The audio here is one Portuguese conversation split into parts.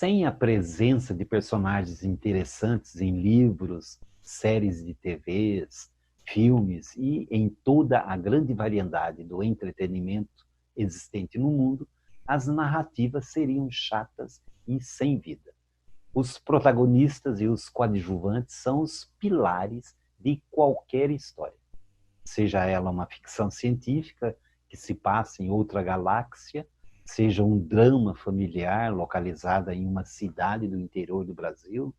Sem a presença de personagens interessantes em livros, séries de TVs, filmes e em toda a grande variedade do entretenimento existente no mundo, as narrativas seriam chatas e sem vida. Os protagonistas e os coadjuvantes são os pilares de qualquer história, seja ela uma ficção científica que se passa em outra galáxia, seja um drama familiar localizado em uma cidade do interior do Brasil.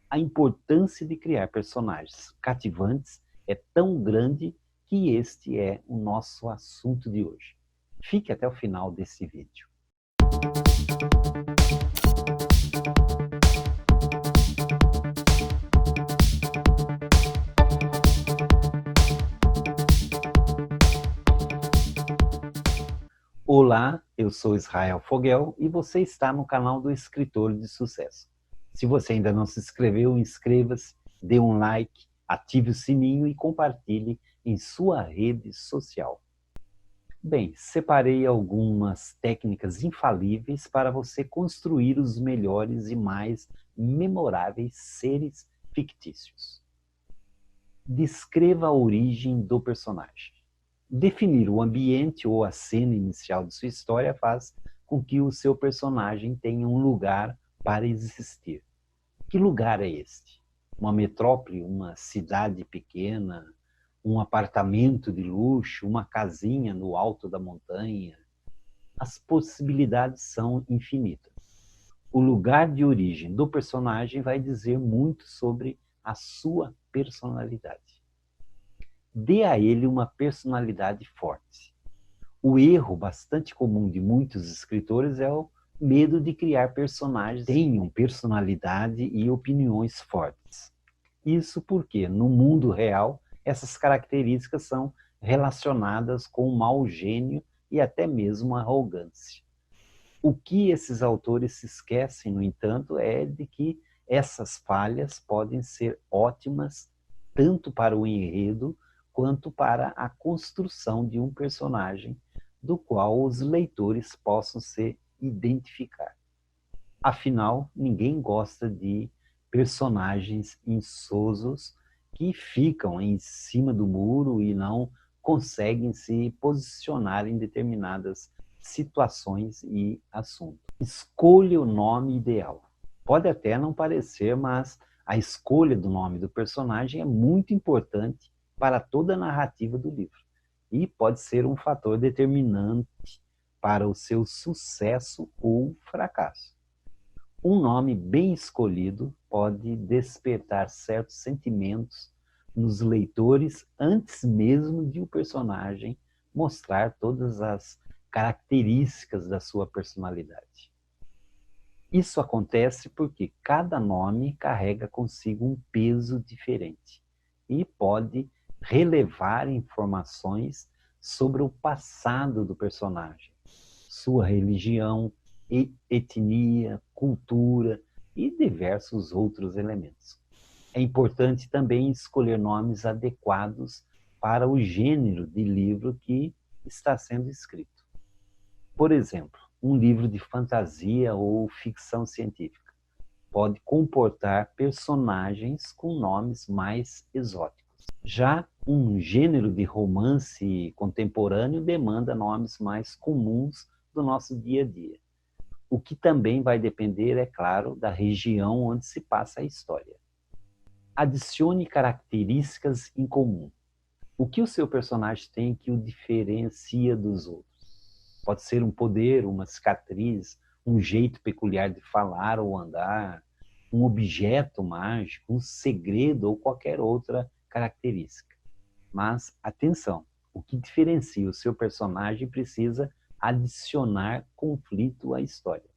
A importância de criar personagens cativantes é tão grande que este é o nosso assunto de hoje. Fique até o final desse vídeo. Olá, eu sou Israel Fogel e você está no canal do Escritor de Sucesso. Se você ainda não se inscreveu, inscreva-se, dê um like, ative o sininho e compartilhe em sua rede social. Bem, separei algumas técnicas infalíveis para você construir os melhores e mais memoráveis seres fictícios. Descreva a origem do personagem. Definir o ambiente ou a cena inicial de sua história faz com que o seu personagem tenha um lugar para existir. Que lugar é este? Uma metrópole, uma cidade pequena, um apartamento de luxo, uma casinha no alto da montanha? As possibilidades são infinitas. O lugar de origem do personagem vai dizer muito sobre a sua personalidade. Dê a ele uma personalidade forte. O erro bastante comum de muitos escritores é o medo de criar personagens que tenham personalidade e opiniões fortes. Isso porque, no mundo real, essas características são relacionadas com o mau gênio e até mesmo a arrogância. O que esses autores se esquecem, no entanto, é de que essas falhas podem ser ótimas tanto para o enredo quanto para a construção de um personagem do qual os leitores possam se identificar. Afinal, ninguém gosta de personagens insosos que ficam em cima do muro e não conseguem se posicionar em determinadas situações e assuntos. Escolha o nome ideal. Pode até não parecer, mas a escolha do nome do personagem é muito importante para toda a narrativa do livro e pode ser um fator determinante para o seu sucesso ou fracasso. Um nome bem escolhido pode despertar certos sentimentos nos leitores antes mesmo de o personagem mostrar todas as características da sua personalidade. Isso acontece porque cada nome carrega consigo um peso diferente e pode relevar informações sobre o passado do personagem, sua religião, etnia, cultura e diversos outros elementos. É importante também escolher nomes adequados para o gênero de livro que está sendo escrito. Por exemplo, um livro de fantasia ou ficção científica pode comportar personagens com nomes mais exóticos. Já um gênero de romance contemporâneo demanda nomes mais comuns do nosso dia a dia. O que também vai depender, é claro, da região onde se passa a história. Adicione características em comum. O que o seu personagem tem que o diferencia dos outros? Pode ser um poder, uma cicatriz, um jeito peculiar de falar ou andar, um objeto mágico, um segredo ou qualquer outra característica. Mas, atenção, o que diferencia o seu personagem precisa adicionar conflito à história.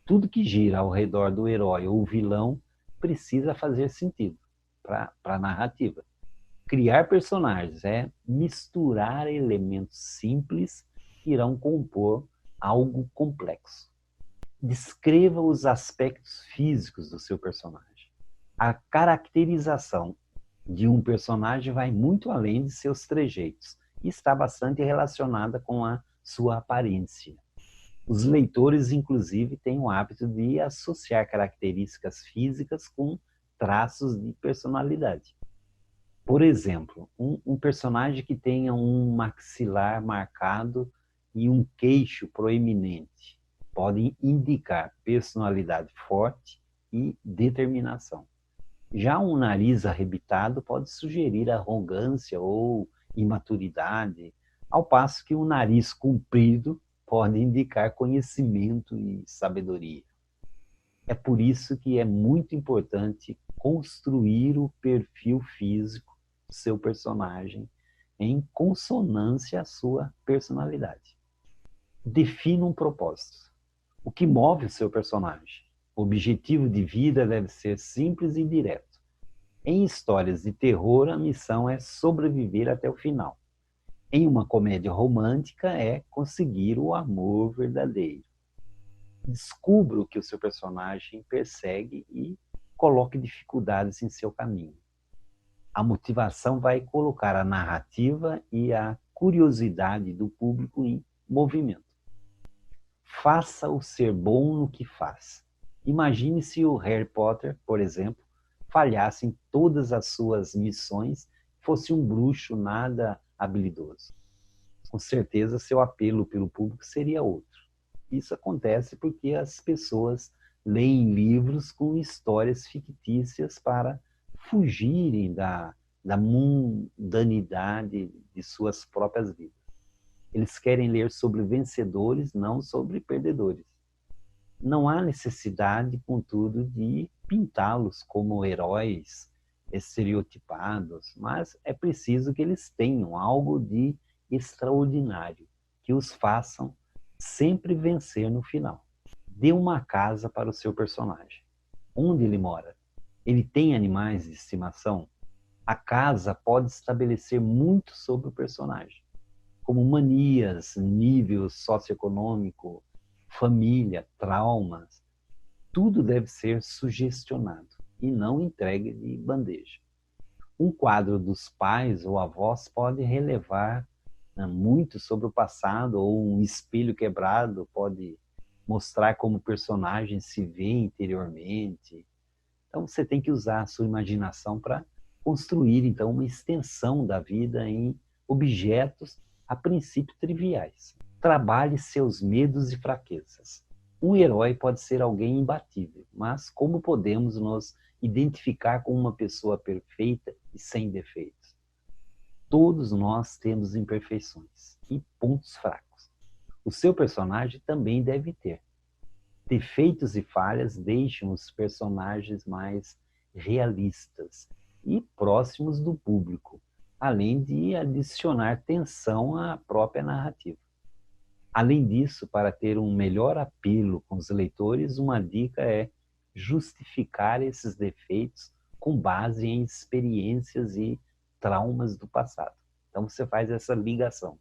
Tudo que gira ao redor do herói ou vilão precisa fazer sentido para a narrativa. Criar personagens é misturar elementos simples que irão compor algo complexo. Descreva os aspectos físicos do seu personagem. A caracterização de um personagem vai muito além de seus trejeitos e está bastante relacionada com a sua aparência. Os leitores, inclusive, têm o hábito de associar características físicas com traços de personalidade. Por exemplo, um personagem que tenha um maxilar marcado e um queixo proeminente pode indicar personalidade forte e determinação. Já um nariz arrebitado pode sugerir arrogância ou imaturidade, ao passo que um nariz comprido pode indicar conhecimento e sabedoria. É por isso que é muito importante construir o perfil físico do seu personagem em consonância à sua personalidade. Defina um propósito. O que move o seu personagem? O objetivo de vida deve ser simples e direto. Em histórias de terror, a missão é sobreviver até o final. Em uma comédia romântica, é conseguir o amor verdadeiro. Descubra o que o seu personagem persegue e coloque dificuldades em seu caminho. A motivação vai colocar a narrativa e a curiosidade do público em movimento. Faça-o ser bom no que faz. Imagine se o Harry Potter, por exemplo, falhasse em todas as suas missões, fosse um bruxo nada habilidoso. Com certeza, seu apelo pelo público seria outro. Isso acontece porque as pessoas leem livros com histórias fictícias para fugirem da mundanidade de suas próprias vidas. Eles querem ler sobre vencedores, não sobre perdedores. Não há necessidade, contudo, de pintá-los como heróis estereotipados, mas é preciso que eles tenham algo de extraordinário, que os façam sempre vencer no final. Dê uma casa para o seu personagem. Onde ele mora? Ele tem animais de estimação? A casa pode estabelecer muito sobre o personagem, como manias, nível socioeconômico, família, traumas. Tudo deve ser sugestionado e não entregue de bandeja. Um quadro dos pais ou avós pode relevar muito sobre o passado, ou um espelho quebrado pode mostrar como o personagem se vê interiormente. Então você tem que usar a sua imaginação para construir então uma extensão da vida em objetos a princípio triviais. Trabalhe seus medos e fraquezas. Um herói pode ser alguém imbatível, mas como podemos nos identificar com uma pessoa perfeita e sem defeitos? Todos nós temos imperfeições e pontos fracos. O seu personagem também deve ter. Defeitos e falhas deixam os personagens mais realistas e próximos do público, além de adicionar tensão à própria narrativa. Além disso, para ter um melhor apelo com os leitores, uma dica é justificar esses defeitos com base em experiências e traumas do passado. Então você faz essa ligação.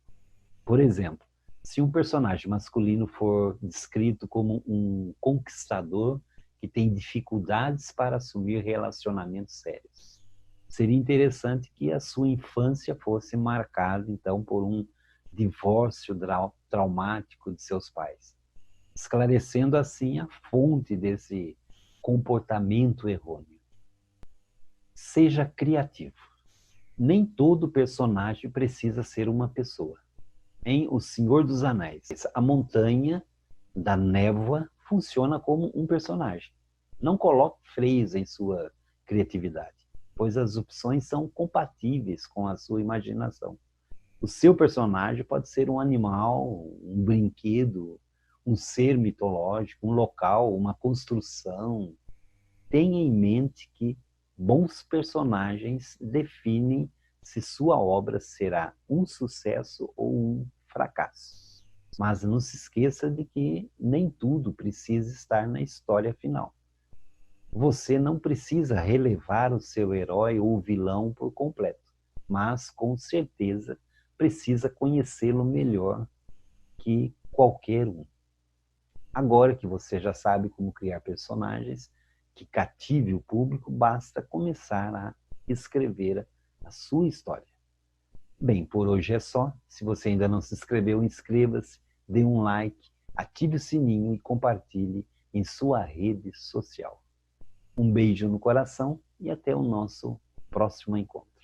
Por exemplo, se um personagem masculino for descrito como um conquistador que tem dificuldades para assumir relacionamentos sérios, seria interessante que a sua infância fosse marcada, então, por um divórcio traumático de seus pais, esclarecendo assim a fonte desse comportamento errôneo. Seja criativo. Nem todo personagem precisa ser uma pessoa. Em O Senhor dos Anéis, a montanha da névoa funciona como um personagem. Não coloque freios em sua criatividade, pois as opções são compatíveis com a sua imaginação. O seu personagem pode ser um animal, um brinquedo, um ser mitológico, um local, uma construção. Tenha em mente que bons personagens definem se sua obra será um sucesso ou um fracasso. Mas não se esqueça de que nem tudo precisa estar na história final. Você não precisa relevar o seu herói ou vilão por completo, mas com certeza precisa conhecê-lo melhor que qualquer um. Agora que você já sabe como criar personagens que cative o público, basta começar a escrever a sua história. Bem, por hoje é só. Se você ainda não se inscreveu, inscreva-se, dê um like, ative o sininho e compartilhe em sua rede social. Um beijo no coração e até o nosso próximo encontro.